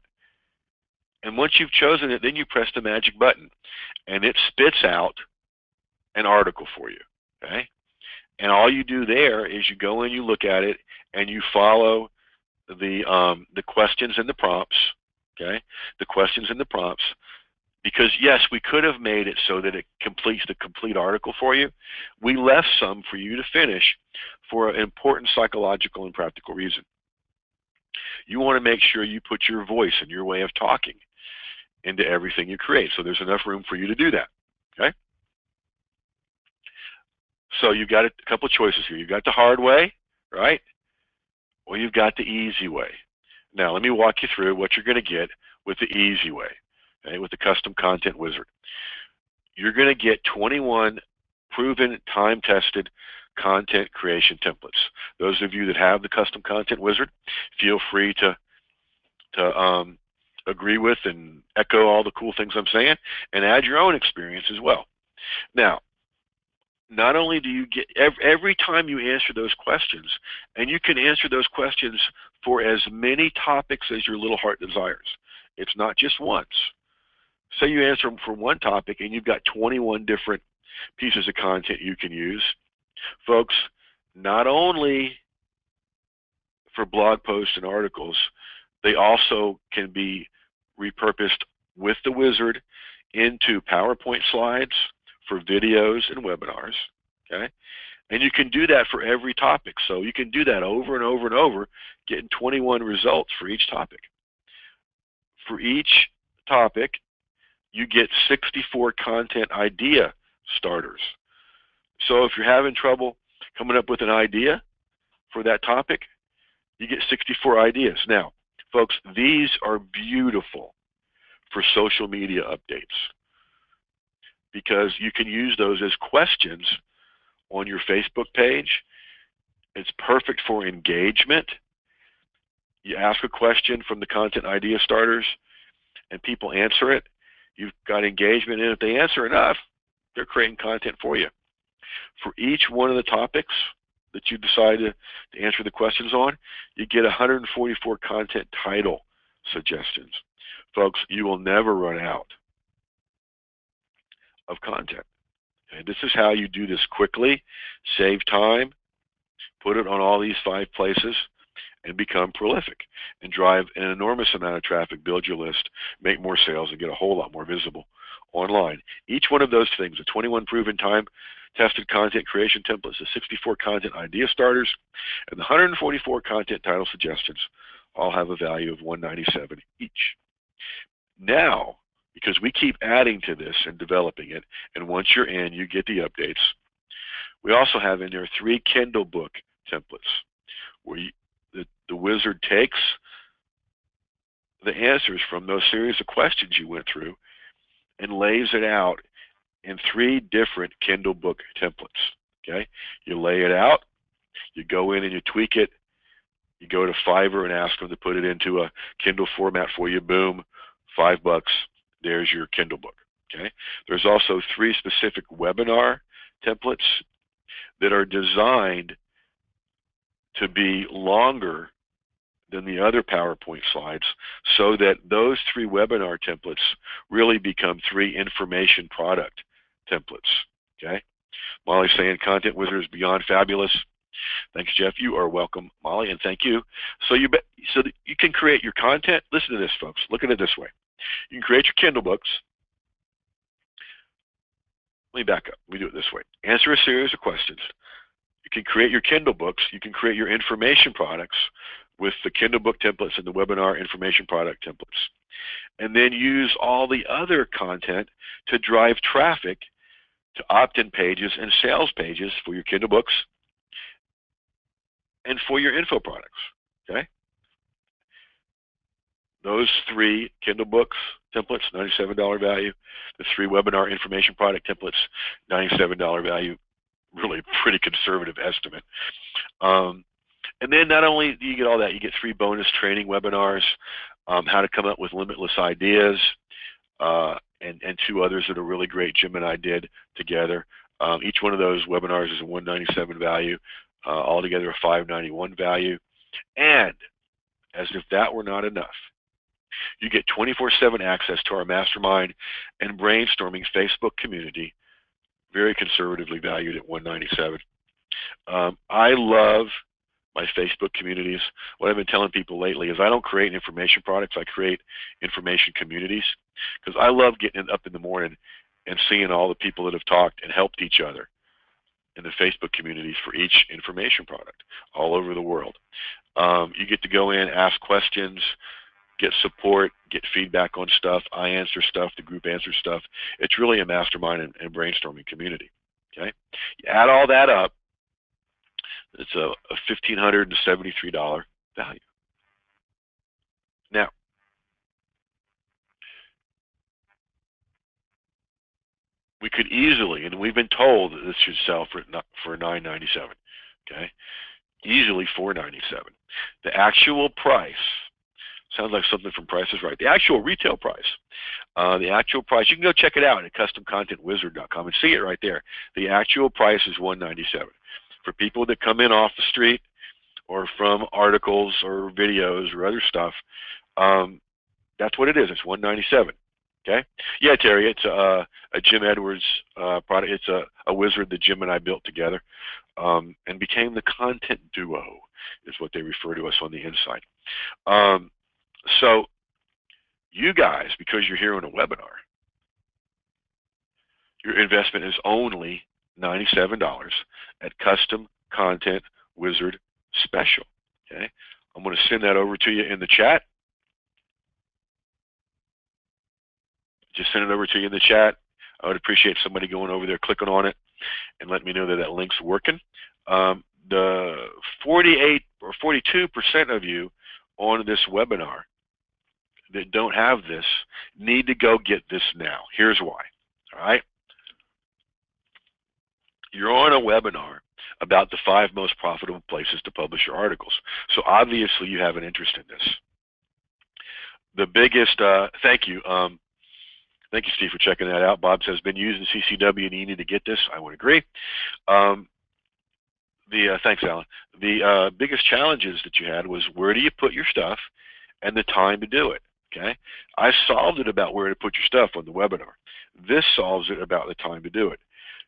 And once you've chosen it, then you press the magic button and it spits out an article for you. Okay? And all you do there is you go in, you look at it, and you follow the questions and the prompts. Okay? The questions and the prompts. Because yes, we could have made it so that it completes the complete article for you. We left some for you to finish for an important psychological and practical reason. You want to make sure you put your voice and your way of talking into everything you create. So there's enough room for you to do that. Okay? So you've got a couple of choices here. You've got the hard way, right? Or you've got the easy way. Now let me walk you through what you're going to get with the easy way. Okay, with the Custom Content Wizard. You're going to get 21 proven, time-tested content creation templates. Those of you that have the Custom Content Wizard, feel free to agree with and echo all the cool things I'm saying and add your own experience as well. Now, not only do you get, every time you answer those questions, and you can answer those questions for as many topics as your little heart desires. It's not just once. Say you answer them for one topic and you've got 21 different pieces of content you can use. Folks, not only for blog posts and articles, they also can be repurposed with the wizard into PowerPoint slides for videos and webinars. Okay? And you can do that for every topic. So you can do that over and over and over, getting 21 results for each topic. For each topic, you get 64 content idea starters. So if you're having trouble coming up with an idea for that topic, you get 64 ideas. Now, folks, these are beautiful for social media updates because you can use those as questions on your Facebook page. It's perfect for engagement. You ask a question from the content idea starters and people answer it. You've got engagement, and if they answer enough, they're creating content for you. For each one of the topics that you decide to answer the questions on, you get 144 content title suggestions. Folks, you will never run out of content. And this is how you do this quickly, save time, put it on all these 5 places, and become prolific and drive an enormous amount of traffic, build your list, make more sales, and get a whole lot more visible online. Each one of those things, the 21 proven time-tested content creation templates, the 64 content idea starters, and the 144 content title suggestions all have a value of $197 each. Now, because we keep adding to this and developing it, and once you're in, you get the updates, we also have in there 3 Kindle book templates where the wizard takes the answers from those series of questions you went through and lays it out in 3 different Kindle book templates. Okay? You lay it out, you go in and you tweak it, you go to Fiverr and ask them to put it into a Kindle format for you, boom, $5, there's your Kindle book. Okay? There's also 3 specific webinar templates that are designed to be longer than the other PowerPoint slides so that those 3 webinar templates really become 3 information product templates. Okay? Molly's saying Content Wizard is beyond fabulous. Thanks, Jeff. You are welcome, Molly, and thank you. So you can create your content. Listen to this, folks. Look at it this way. You can create your Kindle books. Let me back up. We do it this way. Answer a series of questions. You can create your Kindle books. You can create your information products with the Kindle book templates and the webinar information product templates. and then use all the other content to drive traffic to opt-in pages and sales pages for your Kindle books and for your info products. Okay? Those 3 Kindle books templates, $97 value. The 3 webinar information product templates, $97 value. Really pretty conservative estimate. And then not only do you get all that, you get 3 bonus training webinars, how to come up with limitless ideas, and 2 others that are really great Jim and I did together. Each one of those webinars is a $197 value, altogether a $591 value. And as if that were not enough, you get 24/7 access to our mastermind and brainstorming Facebook community, very conservatively valued at $197. I love my Facebook communities. What I've been telling people lately is I don't create information products, I create information communities, because I love getting up in the morning and seeing all the people that have talked and helped each other in the Facebook communities for each information product all over the world. You get to go in, ask questions, get support, get feedback on stuff. I answer stuff, the group answers stuff. It's really a mastermind and brainstorming community. Okay, you add all that up, it's a $1,573 value. Now, we could easily, and we've been told that this should sell for $997. Okay, easily $497. The actual price sounds like something from Price is Right. The actual retail price, you can go check it out at customcontentwizard.com and see it right there. The actual price is $197. For people that come in off the street or from articles or videos or other stuff, that's what it is. It's $197. Okay? Yeah, Terry, it's a Jim Edwards product. It's a wizard that Jim and I built together and became the content duo, is what they refer to us on the inside. So you guys, because you're here on a webinar, your investment is only $97 at Custom Content Wizard Special. Okay, I'm going to send that over to you in the chat. Just send it over to you in the chat. I would appreciate somebody going over there, clicking on it, and letting me know that that link's working. The 48 or 42% of you on this webinar that don't have this need to go get this now. Here's why. All right? You're on a webinar about the 5 most profitable places to publish your articles. So obviously you have an interest in this. The biggest, thank you. Thank you, Steve, for checking that out. Bob says, been using CCW and you need to get this. I would agree. Thanks, Alan. The biggest challenges that you had was where do you put your stuff and the time to do it. Okay, I solved it about where to put your stuff on the webinar. This solves it about the time to do it,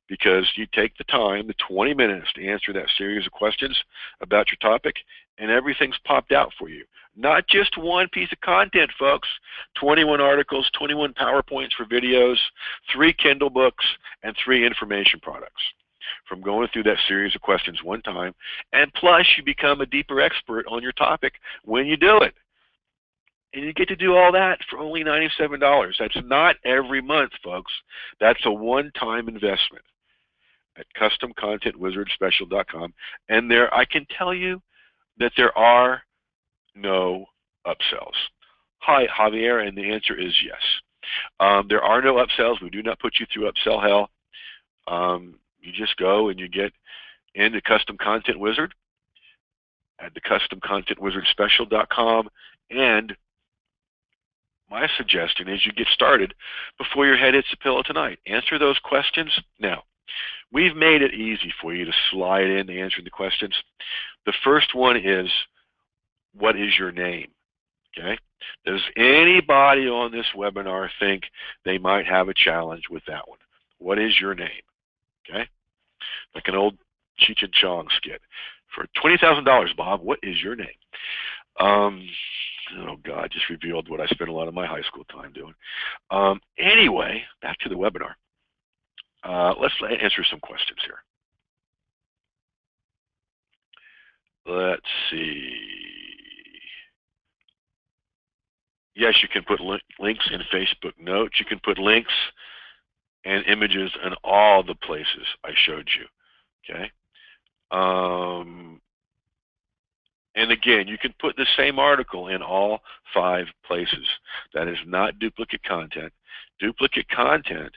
because you take the time, the 20 minutes to answer that series of questions about your topic, and everything's popped out for you. Not just one piece of content, folks. 21 articles, 21 PowerPoints for videos, 3 Kindle books, and 3 information products from going through that series of questions one time. And plus, you become a deeper expert on your topic when you do it. And you get to do all that for only $97. That's not every month, folks. That's a one-time investment at customcontentwizardspecial.com. And there, I can tell you that there are no upsells. Hi, Javier, and the answer is yes. There are no upsells. We do not put you through upsell hell. You just go and you get into Custom Content Wizard at the customcontentwizardspecial.com, and my suggestion is you get started before your head hits the pillow tonight. Answer those questions. Now, we've made it easy for you to slide in answering the questions. The first one is, what is your name? Okay? Does anybody on this webinar think they might have a challenge with that one? What is your name? Okay? Like an old Cheech and Chong skit. For $20,000, Bob, what is your name? Oh, God, just revealed what I spent a lot of my high school time doing. Anyway, back to the webinar. Let's answer some questions here. Let's see. yes, you can put links in Facebook Notes. You can put links and images in all the places I showed you. Okay. And again, you can put the same article in all 5 places. That is not duplicate content. Duplicate content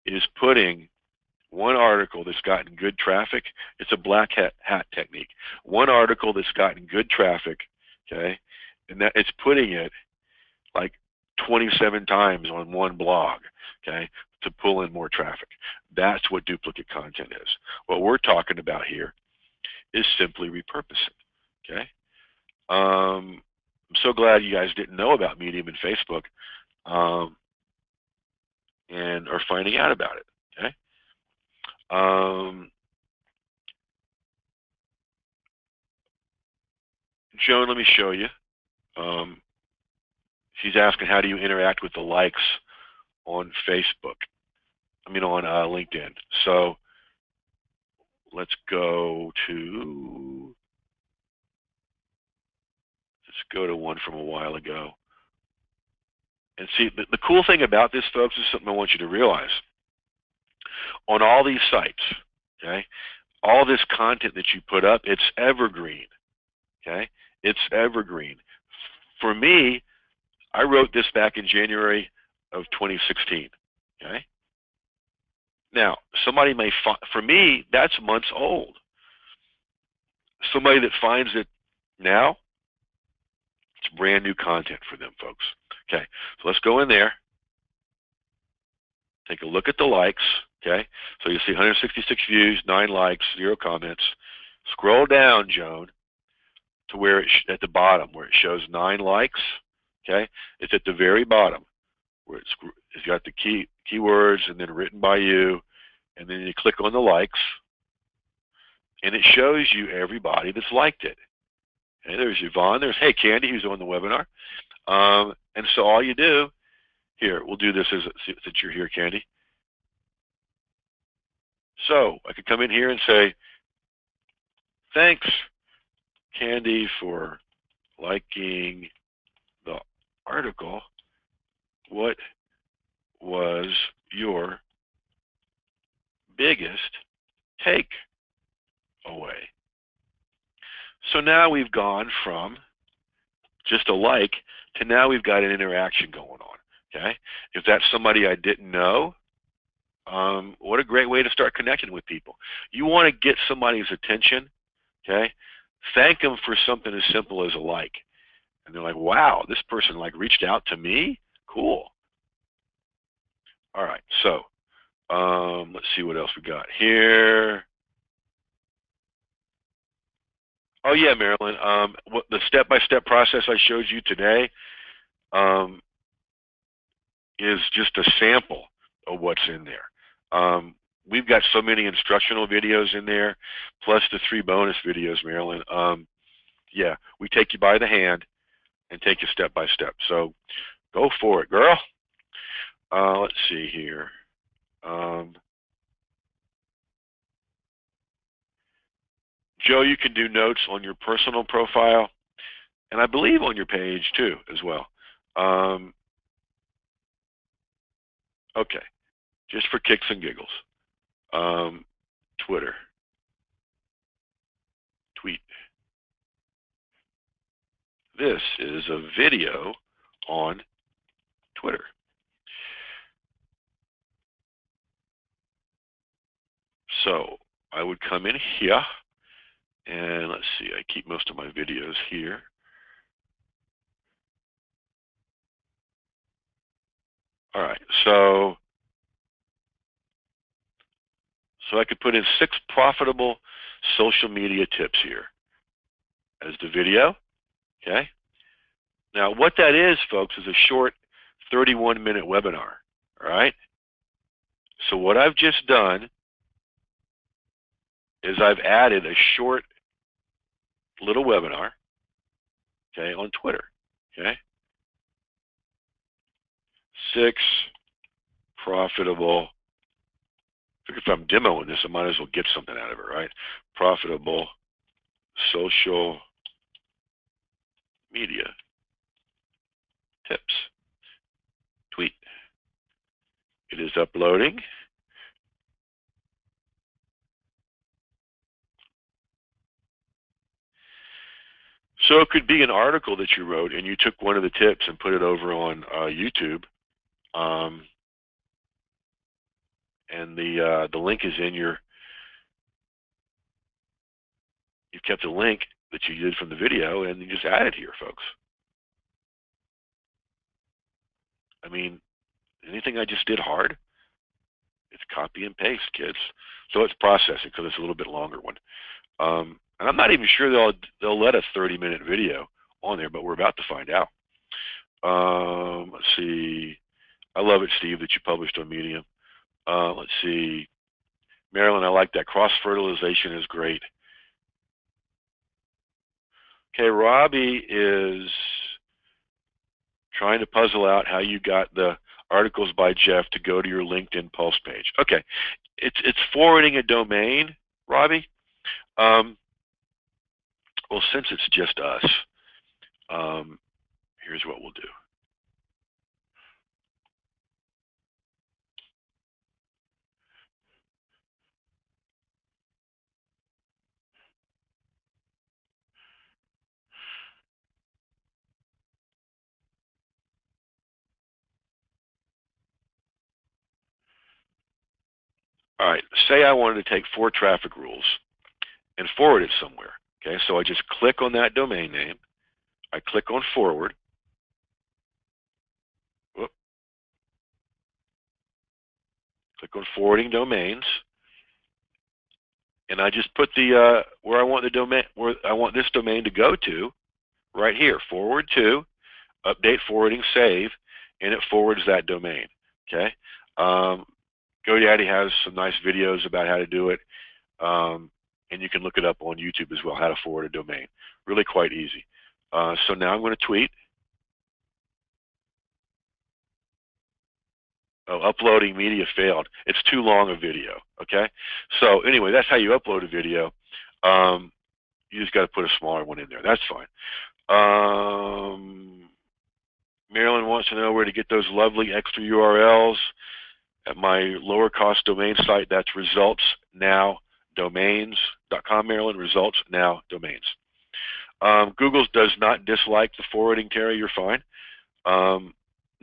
is putting one article that's gotten good traffic. It's a black hat technique. One article that's gotten good traffic, okay, and that it's putting it like 27 times on one blog, okay, to pull in more traffic. That's what duplicate content is. What we're talking about here is simply repurposing, okay? I'm so glad you guys didn't know about Medium and Facebook and are finding out about it, okay? Joan, let me show you. She's asking, how do you interact with the likes on Facebook? I mean, on LinkedIn. So let's go to one from a while ago. And see, the cool thing about this, folks, is something I want you to realize. On all these sites, okay, all this content that you put up, it's evergreen, okay? It's evergreen. For me, I wrote this back in January of 2016, okay? Now, somebody may find, for me, that's months old. Somebody that finds it now, it's brand new content for them, folks. Okay, so let's go in there. Take a look at the likes, okay? So you see 166 views, 9 likes, 0 comments. Scroll down, Joan, to where it's at the bottom, where it shows 9 likes, okay? It's at the very bottom, where it's got the keywords and then written by you, and then you click on the likes, and it shows you everybody that's liked it. Okay, there's Yvonne, there's, hey, Candy, who's on the webinar. And so all you do, here, we'll do this since you're here, Candy. So I could come in here and say, thanks, Candy, for liking the article. What was your biggest take away? So now we've gone from just a like to now we've got an interaction going on, okay? If that's somebody I didn't know, what a great way to start connecting with people. You want to get somebody's attention, okay? Thank them for something as simple as a like. And they're like, wow, this person like reached out to me? Cool. All right, so let's see what else we got here. Oh yeah, Marilyn. What the step-by-step process I showed you today is just a sample of what's in there. We've got so many instructional videos in there, plus the 3 bonus videos, Marilyn. Yeah, we take you by the hand and take you step by step. So go for it, girl. Let's see here. Joe, you can do notes on your personal profile, and I believe on your page too, as well. Okay, just for kicks and giggles. Twitter. Tweet. This is a video on Twitter. So I would come in here, and let's see, I keep most of my videos here. All right, so I could put in 6 profitable social media tips here as the video, okay? Now what that is, folks, is a short 31-minute webinar, all right? So what I've just done is I've added a short little webinar, okay, on Twitter, okay? 6 profitable, if I'm demoing this, I might as well get something out of it, right? Profitable social media tips. It is uploading. So it could be an article that you wrote and you took one of the tips and put it over on YouTube. And the link is in your, you've kept a link that you did from the video and you just add it here, folks. I mean, anything I just did hard? It's copy and paste, kids. So it's processing because it's a little bit longer one. And I'm not even sure they'll let a 30-minute video on there, but we're about to find out. Let's see. I love it, Steve, that you published on Medium. Let's see. Marilyn, I like that. Cross-fertilization is great. Okay, Robbie is trying to puzzle out how you got the articles by Jeff to go to your LinkedIn Pulse page. Okay, it's forwarding a domain, Robbie. Well, since it's just us, here's what we'll do. All right, say I wanted to take 4 traffic rules and forward it somewhere. Okay, so I just click on that domain name. I click on forward. Whoop. Click on forwarding domains. And I just put the where I want the domain, where I want this domain to go to, right here. Forward to, update forwarding, save, and it forwards that domain. Okay. GoDaddy has some nice videos about how to do it, and you can look it up on YouTube as well, how to forward a domain. Really quite easy. So now I'm going to tweet. Oh, uploading media failed. It's too long a video. Okay. So anyway, that's how you upload a video. You just got to put a smaller one in there. That's fine. Marilyn wants to know where to get those lovely extra URLs. At my lower cost domain site, that's resultsnowdomains.com, Marilyn, resultsnowdomains. Google does not dislike the forwarding, Terry, you're fine. Now,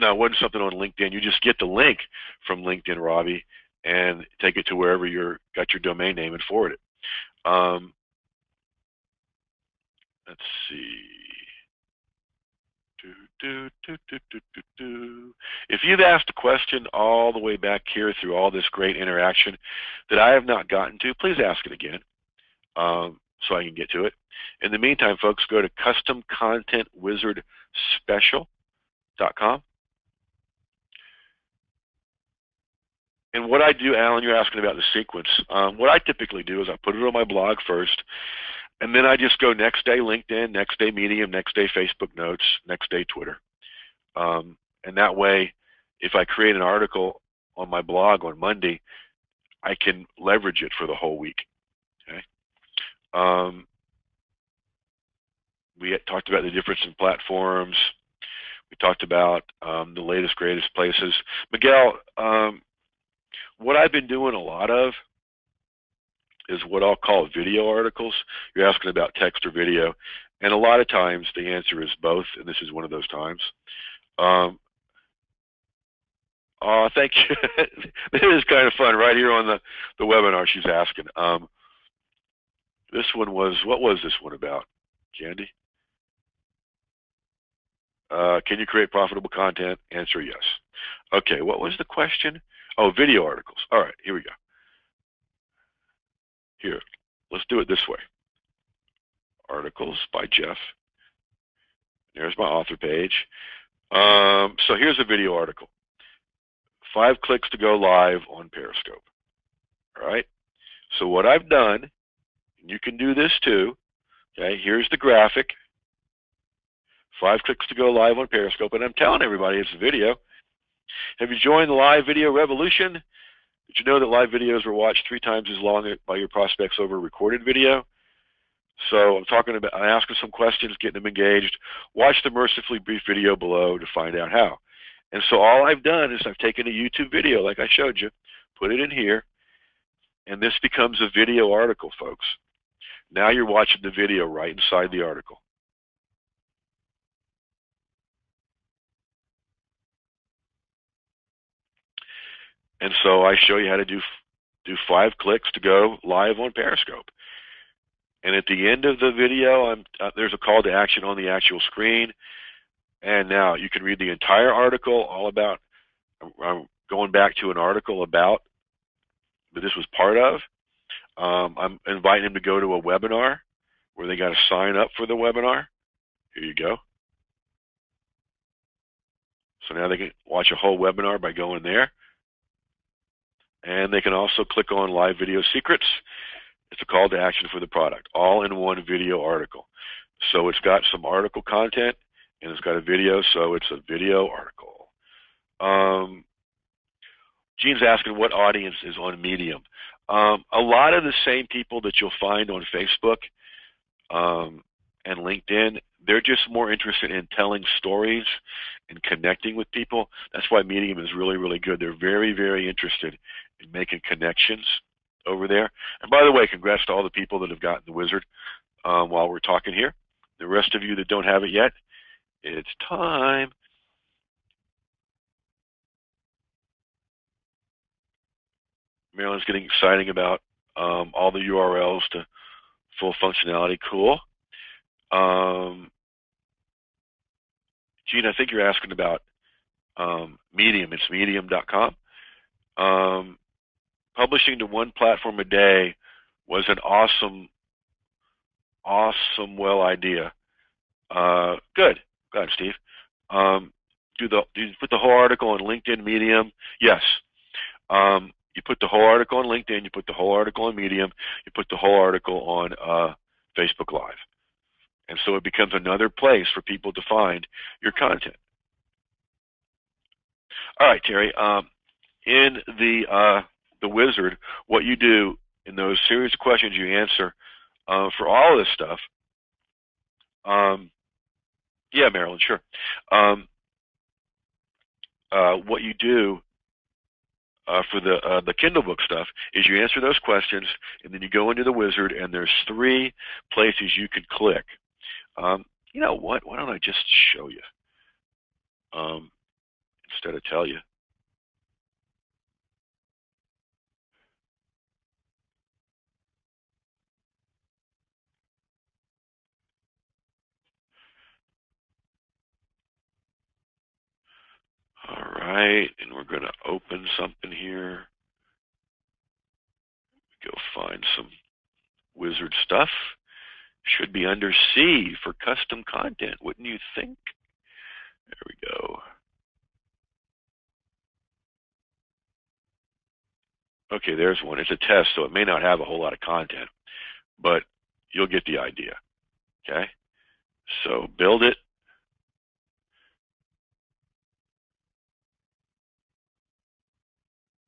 it wasn't something on LinkedIn. You just get the link from LinkedIn, Robbie, and take it to wherever you're got your domain name and forward it. Let's see. If you've asked a question all the way back here through all this great interaction that I have not gotten to, please ask it again so I can get to it. In the meantime, folks, go to customcontentwizardspecial.com. And what I do, Alan, you're asking about the sequence. What I typically do is I put it on my blog first, and then I just go next day LinkedIn, next day Medium, next day Facebook Notes, next day Twitter. And that way, if I create an article on my blog on Monday, I can leverage it for the whole week. Okay. We had talked about the difference in platforms. We talked about the latest, greatest places. Miguel, what I've been doing a lot of is what I'll call video articles. You're asking about text or video, and a lot of times the answer is both, and this is one of those times. Thank you. This is kind of fun right here on the webinar. She's asking. This one was, what was this one about, Candy? Can you create profitable content? Answer yes. Okay, what was the question? Oh, video articles. All right, here we go. Here, let's do it this way. Articles by Jeff. There's my author page. So here's a video article. 5 clicks to go live on Periscope. All right. So what I've done, and you can do this too. Okay. Here's the graphic. 5 clicks to go live on Periscope, and I'm telling everybody it's a video. Have you joined the live video revolution? Did you know that live videos were watched 3 times as long by your prospects over recorded video? So I'm asking some questions, getting them engaged. Watch the mercifully brief video below to find out how. And so all I've done is I've taken a YouTube video like I showed you, put it in here, and this becomes a video article, folks. Now you're watching the video right inside the article. And so I show you how to do 5 clicks to go live on Periscope. And at the end of the video, there's a call to action on the actual screen. And now you can read the entire article all about, I'm going back to an article about that this was part of. I'm inviting them to go to a webinar where they got to sign up for the webinar. Here you go. So now they can watch a whole webinar by going there. And they can also click on Live Video Secrets. It's a call to action for the product, all in one video article. So it's got some article content, and it's got a video, so it's a video article. Gene's asking what audience is on Medium. A lot of the same people that you'll find on Facebook and LinkedIn, they're just more interested in telling stories and connecting with people. That's why Medium is really, really good. They're very, very interested in making connections over there. And by the way, congrats to all the people that have gotten the Wizard while we're talking here. The rest of you that don't have it yet, it's time. Marilyn's getting exciting about all the URLs to full functionality. Cool. Gene, I think you're asking about Medium. It's medium.com. Publishing to one platform a day was an awesome idea. Good. Go ahead, Steve. Do you put the whole article on LinkedIn, Medium? Yes. You put the whole article on LinkedIn, you put the whole article on Medium, you put the whole article on Facebook Live. And so it becomes another place for people to find your content. All right, Terry. In the Wizard, what you do in those series of questions you answer for all of this stuff. Yeah, Marilyn, sure. What you do for the Kindle book stuff is you answer those questions, and then you go into the Wizard, and there's 3 places you could click. You know what? Why don't I just show you instead of tell you? All right, and we're going to open something here. Go find some Wizard stuff. Should be under C for custom content, wouldn't you think? There we go. Okay, there's one. It's a test, so it may not have a whole lot of content, but you'll get the idea. Okay? So build it.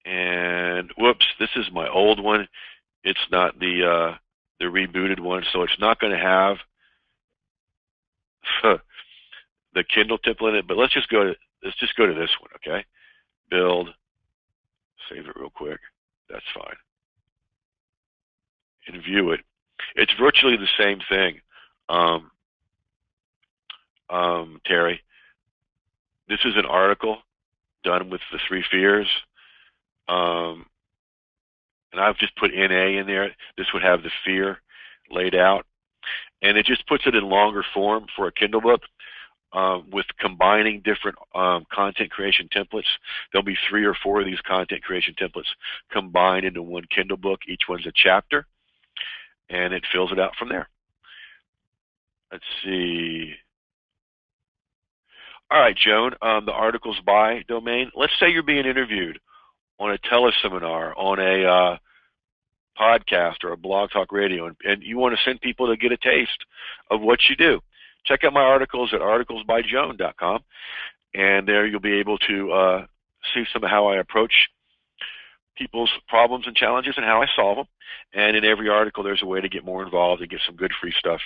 And whoops, this is my old one. It's not the rebooted one, so it's not going to have the Kindle template in it. But let's just go to this one, okay? Build, save it real quick. That's fine. And view it. It's virtually the same thing, Terry. This is an article done with the 3 fears. And I've just put NA in there. This would have the fear laid out. And it just puts it in longer form for a Kindle book with combining different content creation templates. There'll be 3 or 4 of these content creation templates combined into one Kindle book. Each one's a chapter, and it fills it out from there. Let's see. All right, Joan, the articles by domain. Let's say you're being interviewed on a teleseminar, on a podcast or a blog talk radio, and you want to send people to get a taste of what you do. Check out my articles at articlesbyjoan.com, and there you'll be able to see some of how I approach people's problems and challenges and how I solve them. And in every article, there's a way to get more involved and get some good free stuff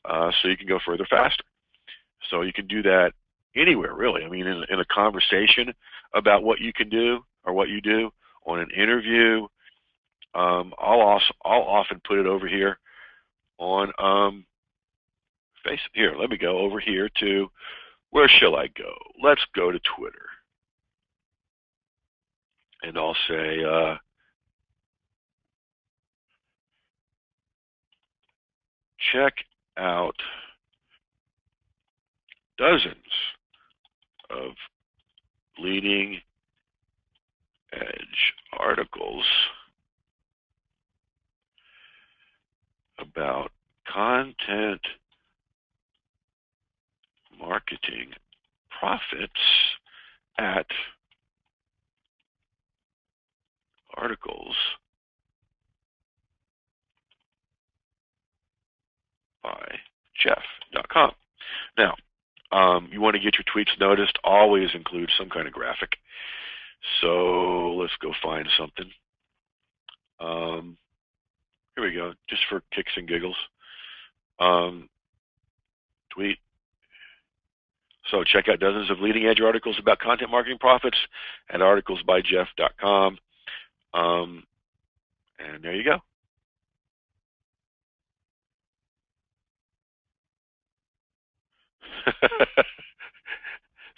so you can go further faster. So you can do that anywhere really. I mean, in a conversation about what you can do or what you do on an interview. I'll often put it over here on Facebook. Here, let me go over here to, where shall I go? Let's go to Twitter. And I'll say, check out dozens of leading edge articles about content marketing profits at articles by Jeff.com. Now, you want to get your tweets noticed, always include some kind of graphic. So let's go find something. Here we go, just for kicks and giggles. Tweet. So check out dozens of leading edge articles about content marketing profits at articlesbyjeff.com. And there you go.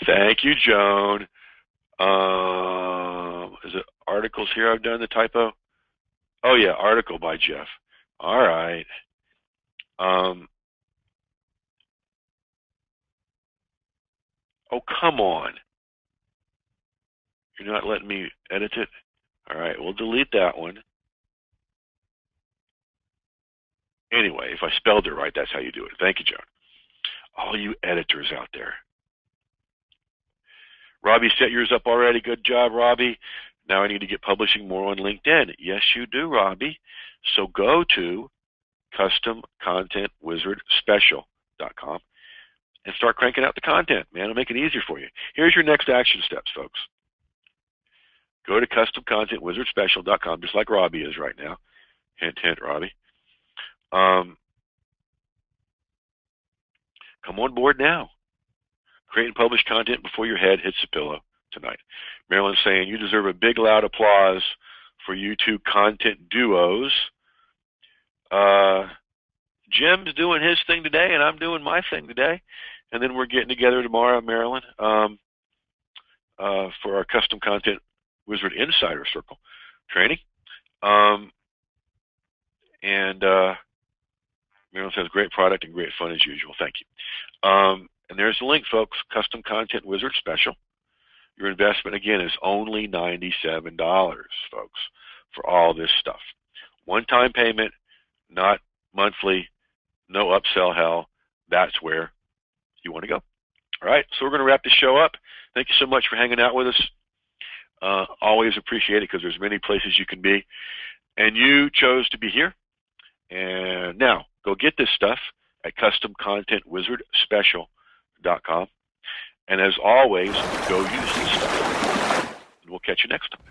Thank you, Joan. Is it articles here I've done the typo? Oh yeah, article by Jeff. All right. Oh, come on. You're not letting me edit it? All right, we'll delete that one. Anyway, if I spelled it right, that's how you do it. Thank you, Joan. All you editors out there. Robbie, set yours up already. Good job, Robbie. Now I need to get publishing more on LinkedIn. Yes, you do, Robbie. So go to customcontentwizardspecial.com and start cranking out the content, man. It'll make it easier for you. Here's your next action steps, folks. Go to customcontentwizardspecial.com, just like Robbie is right now. Hint, hint, Robbie. Come on board now. Create and publish content before your head hits the pillow tonight. Marilyn's saying, you deserve a big, loud applause for you two content duos. Jim's doing his thing today, and I'm doing my thing today. And then we're getting together tomorrow, Marilyn, for our Custom Content Wizard Insider Circle training. Marilyn says, great product and great fun as usual. Thank you. And there's the link, folks, Custom Content Wizard Special. Your investment, again, is only $97, folks, for all this stuff. One-time payment, not monthly, no upsell hell. That's where you want to go. All right, so we're going to wrap the show up. Thank you so much for hanging out with us. Always appreciate it because there's many places you can be. And you chose to be here. And now, go get this stuff at customcontentwizardspecial.com. And as always, go use this stuff. And we'll catch you next time.